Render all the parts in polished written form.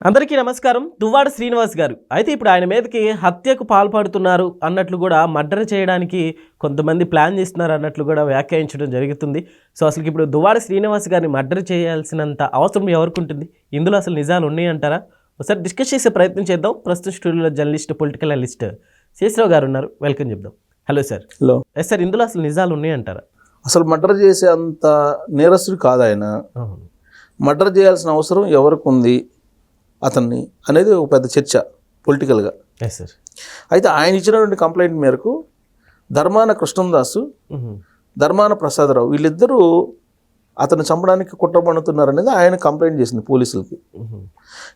అందరికీ నమస్కారం. దువ్వాడ శ్రీనివాస్ గారు అయితే ఇప్పుడు ఆయన మీదకి హత్యకు పాల్పడుతున్నారు అన్నట్లు కూడా మర్డర్ చేయడానికి కొంతమంది ప్లాన్ చేస్తున్నారు అన్నట్లు కూడా వ్యాఖ్యానించడం జరుగుతుంది. సో అసలు ఇప్పుడు దువ్వాడ శ్రీనివాస్ గారిని మర్డర్ చేయాల్సినంత అవసరం ఎవరికి ఉంటుంది? ఇందులో అసలు నిజాలు ఉన్నాయంటారా? ఒకసారి డిస్కస్ చేసే ప్రయత్నం చేద్దాం. ప్రస్తుతం స్టూడియోలో జర్నలిస్ట్, పొలిటికల్ అనలిస్ట్ శేషరావు గారు ఉన్నారు. వెల్కమ్ చెప్దాం. Hello sir. Hello. Yes sir, ఇందులో అసలు నిజాలు ఉన్నాయంటారా? అసలు మర్డర్ చేసే అంత నేరస్తుడు కాదు ఆయన. మర్డర్ చేయాల్సిన అవసరం ఎవరికి ఉంది అతన్ని అనేది ఒక పెద్ద చర్చ పొలిటికల్గా. Yes sir. అయితే ఆయన ఇచ్చినటువంటి కంప్లైంట్ మేరకు ధర్మాన కృష్ణదాసు, ధర్మాన ప్రసాదరావు వీళ్ళిద్దరూ అతను చంపడానికి కుట్ర పన్నుతున్నారు అనేది ఆయన కంప్లైంట్ చేసింది పోలీసులకి.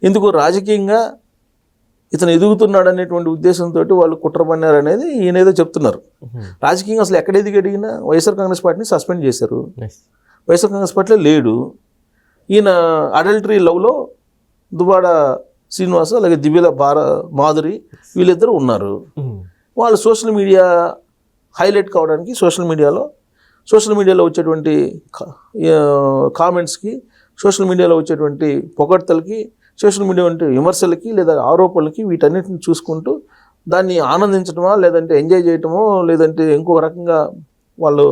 ఇందుకు రాజకీయంగా ఇతను ఎదుగుతున్నాడు అనేటువంటి ఉద్దేశంతో వాళ్ళు కుట్ర పన్నారనేది ఈయన ఏదో చెప్తున్నారు. రాజకీయంగా అసలు ఎక్కడ ఎదిగడిగినా వైఎస్ఆర్ కాంగ్రెస్ పార్టీని సస్పెండ్ చేశారు. వైఎస్ఆర్ కాంగ్రెస్ పార్టీలో లేడు. ఈయన అడల్టరీ లవ్లో దువ్వాడ శ్రీనివాస్ అలాగే దివ్యల మాధురి వీళ్ళిద్దరూ ఉన్నారు. వాళ్ళు సోషల్ మీడియా హైలైట్ కావడానికి సోషల్ మీడియాలో వచ్చేటువంటి కామెంట్స్కి, సోషల్ మీడియాలో వచ్చేటువంటి పొగడ్తలకి, సోషల్ మీడియా వంటి విమర్శలకి లేదా ఆరోపణలకి వీటన్నిటిని చూసుకుంటూ దాన్ని ఆనందించడమా, లేదంటే ఎంజాయ్ చేయటమో, లేదంటే ఇంకొక రకంగా వాళ్ళు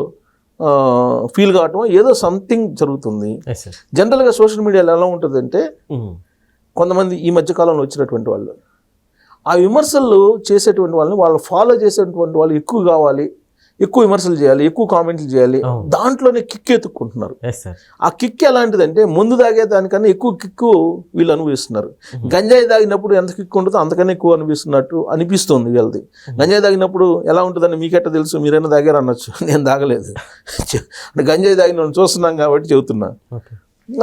ఫీల్ కావటమో ఏదో సంథింగ్ జరుగుతుంది. జనరల్గా సోషల్ మీడియాలో ఎలా ఉంటుందంటే కొంతమంది ఈ మధ్యకాలంలో వచ్చినటువంటి వాళ్ళు ఆ విమర్శలు చేసేటువంటి వాళ్ళని వాళ్ళు ఫాలో చేసేటువంటి వాళ్ళు ఎక్కువ కావాలి, ఎక్కువ విమర్శలు చేయాలి, ఎక్కువ కామెంట్లు చేయాలి, దాంట్లోనే కిక్ ఎత్తుక్కుంటున్నారు. ఆ కిక్ ఎలాంటిదంటే ముందు తాగే దానికన్నా ఎక్కువ కిక్కు వీళ్ళు అనుభవిస్తున్నారు. గంజాయి తాగినప్పుడు ఎంత కిక్ ఉంటుందో అంతకన్నా ఎక్కువ అనిపిస్తుంది వీళ్ళది. గంజాయి తాగినప్పుడు ఎలా ఉంటుందని మీకెట్ట తెలుసు, మీరైనా తాగారు అనొచ్చు, నేను తాగలేదు. అంటే గంజాయి తాగిన వాళ్ళు చూస్తున్నాం కాబట్టి చెబుతున్నా.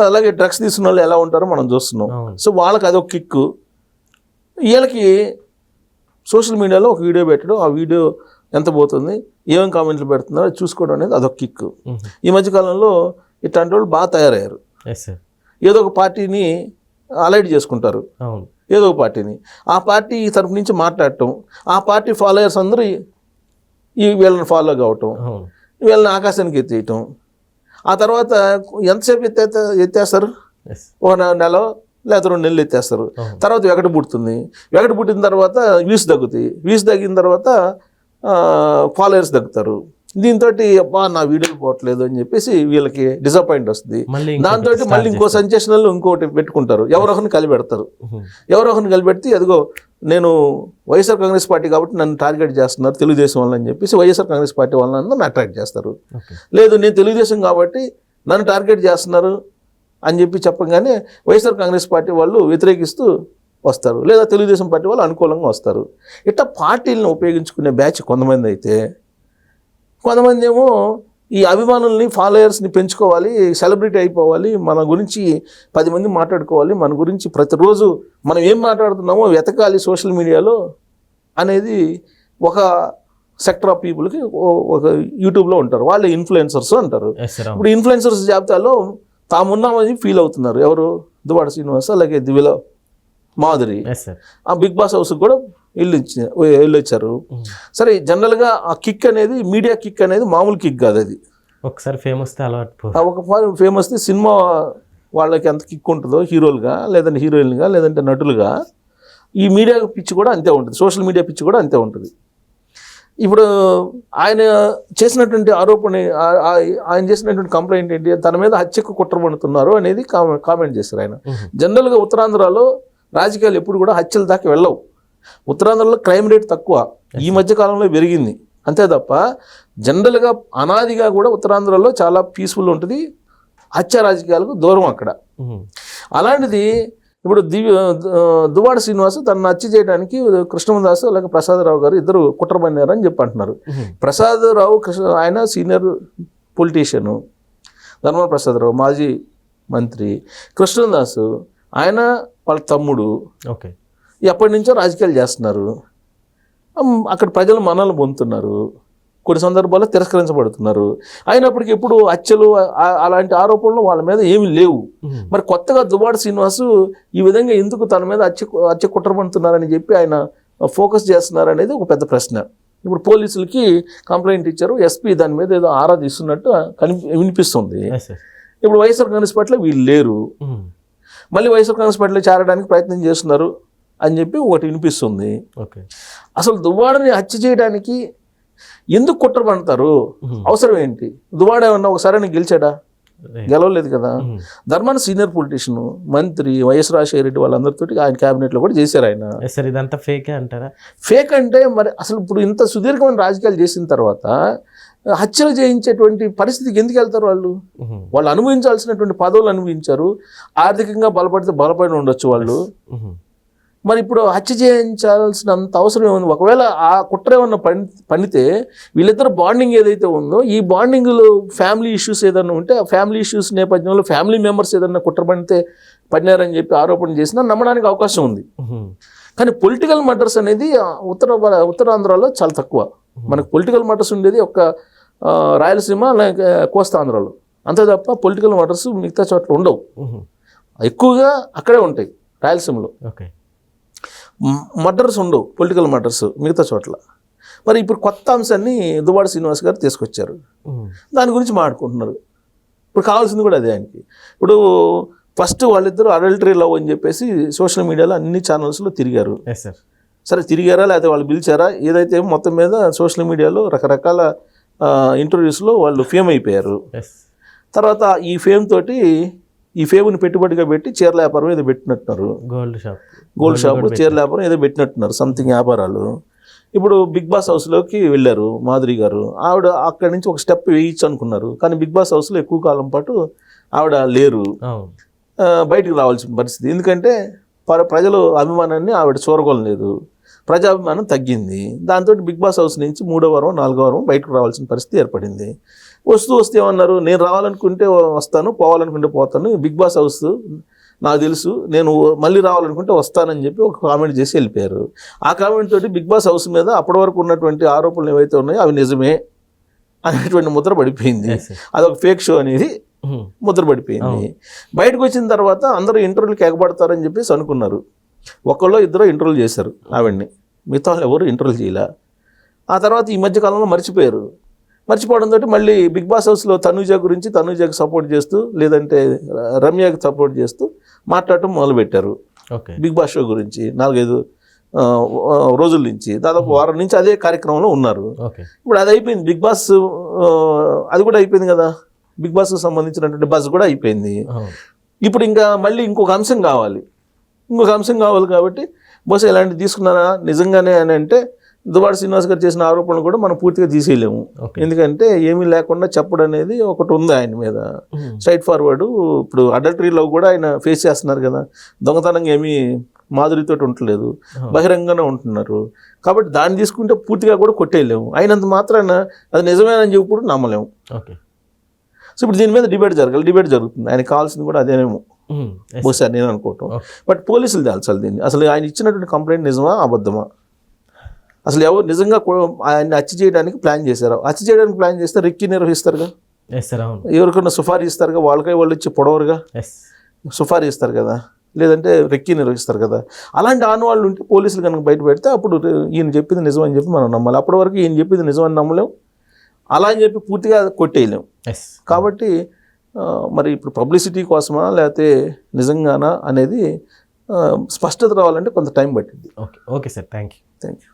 అలాగే డ్రగ్స్ తీసుకున్న వాళ్ళు ఎలా ఉంటారో మనం చూస్తున్నాం. సో వాళ్ళకి అదొక కిక్కు. వీళ్ళకి సోషల్ మీడియాలో ఒక వీడియో పెట్టడం, ఆ వీడియో ఎంత పోతుంది, ఏమేమి కామెంట్లు పెడుతున్నారో అది చూసుకోవడం అనేది అదొక కిక్కు. ఈ మధ్యకాలంలో ఇట్లాంటి వాళ్ళు బాగా తయారయ్యారు. ఏదో ఒక పార్టీని అలైడ్ చేసుకుంటారు, ఏదో ఒక పార్టీని, ఆ పార్టీ తరపు నుంచి మాట్లాడటం, ఆ పార్టీ ఫాలోయర్స్ అందరూ వీళ్ళని ఫాలో కావటం, వీళ్ళని ఆకాశానికి ఎత్తేయటం. ఆ తర్వాత ఎంతసేపు ఎత్తేస్తారు, ఒక నెల లేదా 2 నెలలు ఎత్తేస్తారు. తర్వాత వెగట పుడుతుంది. వెగట పుట్టిన తర్వాత వ్యూస్ తగ్గుతాయి. వ్యూస్ తగ్గిన తర్వాత ఫాలోయర్స్ తగ్గుతారు. దీంతో అబ్బా నా వీడియోలు పోవట్లేదు అని చెప్పేసి వీళ్ళకి డిసప్పాయింట్ వస్తుంది. దాంతో మళ్ళీ ఇంకో సెన్సేషనల్ ఇంకోటి పెట్టుకుంటారు, ఎవరొకరిని కలిపెడతారు. ఎవరొకరిని కలిపెడితే అదిగో నేను వైఎస్ఆర్ కాంగ్రెస్ పార్టీ కాబట్టి నన్ను టార్గెట్ చేస్తున్నారు తెలుగుదేశం వాళ్ళని చెప్పేసి వైఎస్ఆర్ కాంగ్రెస్ పార్టీ వాళ్ళని నన్ను అట్రాక్ట్ చేస్తారు. లేదు నేను తెలుగుదేశం కాబట్టి నన్ను టార్గెట్ చేస్తున్నారు అని చెప్పి చెప్పగానే వైఎస్ఆర్ కాంగ్రెస్ పార్టీ వాళ్ళు వ్యతిరేకిస్తూ వస్తారు, లేదా తెలుగుదేశం పార్టీ వాళ్ళు అనుకూలంగా వస్తారు. ఇట్లా పార్టీలను ఉపయోగించుకునే బ్యాచ్ కొంతమంది అయితే, కొంతమంది ఏమో ఈ అభిమానుల్ని, ఫాలోయర్స్ని పెంచుకోవాలి, సెలబ్రిటీ అయిపోవాలి, మన గురించి 10 మంది మాట్లాడుకోవాలి, మన గురించి ప్రతిరోజు మనం ఏం మాట్లాడుతున్నామో వెతకాలి సోషల్ మీడియాలో అనేది ఒక సెక్టర్ ఆఫ్ పీపుల్కి ఒక యూట్యూబ్లో ఉంటారు. వాళ్ళు ఇన్ఫ్లుయెన్సర్స్ అంటారు. ఇప్పుడు ఇన్ఫ్లుయెన్సర్స్ జాబితాలో తామున్నామని ఫీల్ అవుతున్నారు. ఎవరు? దువ్వాడ శ్రీనివాస్ అలాగే దివ్యల మాధురి. ఆ బిగ్ బాస్ హౌస్కి కూడా వెళ్ళొచ్చారు. సరే, జనరల్గా ఆ కిక్ అనేది, మీడియా కిక్ అనేది మామూలు కిక్ కాదు. అది ఒకసారి ఫేమస్ ఫేమస్ సినిమా వాళ్ళకి ఎంత కిక్ ఉంటుందో హీరోలుగా, లేదంటే హీరోయిన్గా, లేదంటే నటులుగా, ఈ మీడియా పిచ్చి కూడా అంతే ఉంటుంది. సోషల్ మీడియా పిచ్చి కూడా అంతే ఉంటుంది. ఇప్పుడు ఆయన చేసినటువంటి ఆరోపణ, ఆయన చేసినటువంటి కంప్లైంట్ ఏంటి, తన మీద హత్యకు కుట్ర పన్నుతున్నారు అనేది కామెంట్ చేశారు ఆయన. జనరల్గా ఉత్తరాంధ్రలో రాజకీయాలు ఎప్పుడు కూడా హత్యల దాకా వెళ్ళవు. ఉత్తరాంధ్రలో క్రైమ్ రేట్ తక్కువ, ఈ మధ్య కాలంలో పెరిగింది అంతే తప్ప జనరల్గా అనాదిగా కూడా ఉత్తరాంధ్రలో చాలా పీస్ఫుల్ ఉంటుంది, హత్య రాజకీయాలకు దూరం అక్కడ. అలాంటిది ఇప్పుడు దువ్వాడ శ్రీనివాస్ తనను హత్య చేయడానికి కృష్ణదాసు అలాగే ప్రసాదరావు గారు ఇద్దరు కుట్ర పన్నారని చెప్పి అంటున్నారు. ప్రసాదరావు ఆయన సీనియర్ పొలిటీషియను, ధర్మ ప్రసాదరావు మాజీ మంత్రి, కృష్ణదాసు ఆయన వాళ్ళ తమ్ముడు. ఎప్పటి నుంచో రాజకీయాలు చేస్తున్నారు. అక్కడ ప్రజలు మనల్ని పొందుతున్నారు, కొన్ని సందర్భాల్లో తిరస్కరించబడుతున్నారు. అయినప్పటికీ ఎప్పుడు హత్యలు అలాంటి ఆరోపణలు వాళ్ళ మీద ఏమీ లేవు. మరి కొత్తగా దువ్వాడ శ్రీనివాసు ఈ విధంగా ఎందుకు తన మీద హత్య కుట్ర పన్నుతున్నారని చెప్పి ఆయన ఫోకస్ చేస్తున్నారు అనేది ఒక పెద్ద ప్రశ్న. ఇప్పుడు పోలీసులకి కంప్లైంట్ ఇచ్చారు, ఎస్పీ దాని మీద ఏదో ఆరా తీస్తున్నట్టు వినిపిస్తుంది. ఇప్పుడు వైఎస్ఆర్ కాంగ్రెస్ పార్టీలో వీళ్ళు లేరు. మళ్ళీ వైఎస్ఆర్ కాంగ్రెస్ పార్టీలో చేరడానికి ప్రయత్నం చేస్తున్నారు అని చెప్పి ఒకటి వినిపిస్తుంది. ఓకే. అసలు దువ్వాడని హత్య చేయడానికి ఎందుకు కుట్ర పడతారు? అవసరం ఏంటి? దువ్వాడ ఏమన్నా ఒకసారి గెలిచాడా? గెలవలేదు కదా. ధర్మాన సీనియర్ పొలిటీషియన్, మంత్రి, వైఎస్ రాజశేఖర రెడ్డి వాళ్ళందరితో ఆయన క్యాబినెట్లో కూడా చేశారు ఆయన. సార్ ఇదంతా ఫేకే అంటారా? ఫేక్ అంటే మరి అసలు ఇప్పుడు ఇంత సుదీర్ఘమైన రాజకీయాలు చేసిన తర్వాత హత్యలు చేయించేటువంటి పరిస్థితికి ఎందుకు వెళ్తారు వాళ్ళు? వాళ్ళు అనుభవించాల్సినటువంటి పదవులు అనుభవించారు. ఆర్థికంగా బలపడితే బలపడి ఉండొచ్చు వాళ్ళు. మరి ఇప్పుడు హత్య చేయించాల్సినంత అవసరం ఏముంది? ఒకవేళ ఆ కుట్ర ఏమన్నా పనితే వీళ్ళిద్దరు బాండింగ్ ఏదైతే ఉందో, ఈ బాండింగ్లో ఫ్యామిలీ ఇష్యూస్ ఏదన్నా ఉంటే ఆ ఫ్యామిలీ ఇష్యూస్ నేపథ్యంలో ఫ్యామిలీ మెంబర్స్ ఏదన్నా కుట్ర పడినారని చెప్పి ఆరోపణ చేసినా నమ్మడానికి అవకాశం ఉంది. కానీ పొలిటికల్ మర్డర్స్ అనేది ఉత్తరాంధ్రలో చాలా తక్కువ. మనకు పొలిటికల్ మర్డర్స్ ఉండేది ఒక రాయలసీమ లేక కోస్తాంధ్రలో, అంతే తప్ప పొలిటికల్ మర్డర్స్ మిగతా చోట్ల ఉండవు. ఎక్కువగా అక్కడే ఉంటాయి రాయలసీమలో. మర్డర్స్ ఉండవు, పొలిటికల్ మర్డర్స్ మిగతా చోట్ల. మరి ఇప్పుడు కొత్త అంశాన్ని దువ్వాడ శ్రీనివాస్ గారు తీసుకొచ్చారు, దాని గురించి మాట్లాడుకుంటున్నారు. ఇప్పుడు కావాల్సింది కూడా అదే ఆయనకి. ఇప్పుడు ఫస్ట్ వాళ్ళిద్దరూ అడల్టరీ లవ్ అని చెప్పేసి సోషల్ మీడియాలో అన్ని ఛానల్స్లో తిరిగారు. సరే తిరిగారా లేకపోతే వాళ్ళు పిలిచారా, ఏదైతే మొత్తం మీద సోషల్ మీడియాలో రకరకాల ఇంటర్వ్యూస్లో వాళ్ళు ఫేమ్ అయిపోయారు. తర్వాత ఈ ఫేమ్ తోటి ఈ ఫేమ్ని పెట్టుబడిగా పెట్టి చీరల వ్యాపారం ఏదో పెట్టినట్టున్నారు. గోల్డ్ షాప్ చీరల వ్యాపారం ఏదో పెట్టినట్టున్నారు, సంథింగ్ వ్యాపారాలు. ఇప్పుడు బిగ్ బాస్ హౌస్లోకి వెళ్ళారు మాధురి గారు. ఆవిడ అక్కడి నుంచి ఒక స్టెప్ వేయచ్చు అనుకున్నారు, కానీ బిగ్ బాస్ హౌస్లో ఎక్కువ కాలం పాటు ఆవిడ లేరు, బయటికి రావాల్సిన పరిస్థితి. ఎందుకంటే ప్రజల అభిమానాన్ని ఆవిడ చూరగొనలేదు, ప్రజాభిమానం తగ్గింది. దాంతో బిగ్ బాస్ హౌస్ నుంచి 3వ వారం 4వ వారం బయటకు రావాల్సిన పరిస్థితి ఏర్పడింది. వస్తే ఏమన్నారు, నేను రావాలనుకుంటే వస్తాను, పోవాలనుకుంటే పోతాను, బిగ్ బాస్ హౌస్ నాకు తెలుసు, నేను మళ్ళీ రావాలనుకుంటే వస్తానని చెప్పి ఒక కామెంట్ చేసి వెళ్ళిపోయారు. ఆ కామెంట్ తోటి బిగ్ బాస్ హౌస్ మీద అప్పటి వరకు ఉన్నటువంటి ఆరోపణలు ఏవైతే ఉన్నాయో అవి నిజమే అనేటువంటి ముద్ర పడిపోయింది. అదొక ఫేక్ షో అనేది ముద్ర పడిపోయింది. బయటకు వచ్చిన తర్వాత అందరూ ఇంటర్వ్యూలకు ఎగబడతారని చెప్పేసి అనుకున్నారు. ఒకళ్ళు ఇద్దరు ఇంటర్వ్యూలు చేశారు ఆవిడ్ని, మిగతా వాళ్ళు ఎవరు ఇంటర్వ్యూలు చేయలే. ఆ తర్వాత ఈ మధ్య కాలంలో మర్చిపోవడంతో మళ్ళీ బిగ్ బాస్ హౌస్లో తనూజ గురించి, తనూజకి సపోర్ట్ చేస్తూ లేదంటే రమ్యకి సపోర్ట్ చేస్తూ మాట్లాడటం మొదలుపెట్టారు. బిగ్ బాస్ షో గురించి 4-5 రోజుల నుంచి, దాదాపు వారం నుంచి అదే కార్యక్రమంలో ఉన్నారు. ఇప్పుడు అది అయిపోయింది, బిగ్ బాస్ అది కూడా అయిపోయింది కదా, బిగ్ బాస్కి సంబంధించినటువంటి బస్ కూడా అయిపోయింది. ఇప్పుడు ఇంకా మళ్ళీ ఇంకొక అంశం కావాలి కాబట్టి బహుశా ఇలాంటివి తీసుకున్నారా నిజంగానే అని అంటే దువ్వాడ శ్రీనివాస్ గారు చేసిన ఆరోపణలు కూడా మనం పూర్తిగా తీసేయలేము. ఎందుకంటే ఏమీ లేకుండా చెప్పడం అనేది ఒకటి ఉంది ఆయన మీద, స్ట్రైట్ ఫార్వర్డ్. ఇప్పుడు అడల్టరీలో కూడా ఆయన ఫేస్ చేస్తున్నారు కదా, దొంగతనంగా ఏమీ మాధురితో ఉండలేదు, బహిరంగంగానే ఉంటున్నారు. కాబట్టి దాన్ని తీసుకుంటే పూర్తిగా కూడా కొట్టేయలేము. అయినంత మాత్రాన అది నిజమేనని చెప్పి కూడా నమ్మలేము. సో ఇప్పుడు దీని మీద డిబేట్ జరుగుతుంది. ఆయనకు కావాల్సింది కూడా అదేనేమో బహుశా నేను అనుకోవటం. బట్ పోలీసులు తేల్చాలి దీన్ని. అసలు ఆయన ఇచ్చినటువంటి కంప్లైంట్ నిజమా అబద్ధమా, అసలు ఎవరు నిజంగా ఆయన్ని హత్య చేయడానికి ప్లాన్ చేశారు? హత్య చేయడానికి ప్లాన్ చేస్తే రెక్కి నిర్వహిస్తారుగా, ఎవరికన్నా సుఫారీ ఇస్తారుగా, వాళ్ళకై వాళ్ళు ఇచ్చి పొడవరుగా సుఫారీ ఇస్తారు కదా, లేదంటే రెక్కి నిర్వహిస్తారు కదా. అలాంటి ఆనవాళ్ళు ఉంటే పోలీసులు కనుక బయట పెడితే అప్పుడు ఈయన చెప్పింది నిజం అని చెప్పి మనం నమ్మాలి. అప్పటి వరకు ఈయన చెప్పింది నిజం అని నమ్మలేం, అలా అని చెప్పి పూర్తిగా కొట్టేయలేం. కాబట్టి మరి ఇప్పుడు పబ్లిసిటీ కోసమా లేకపోతే నిజంగానా అనేది స్పష్టత రావాలంటే కొంత టైం పట్టింది. Okay sir, thank you.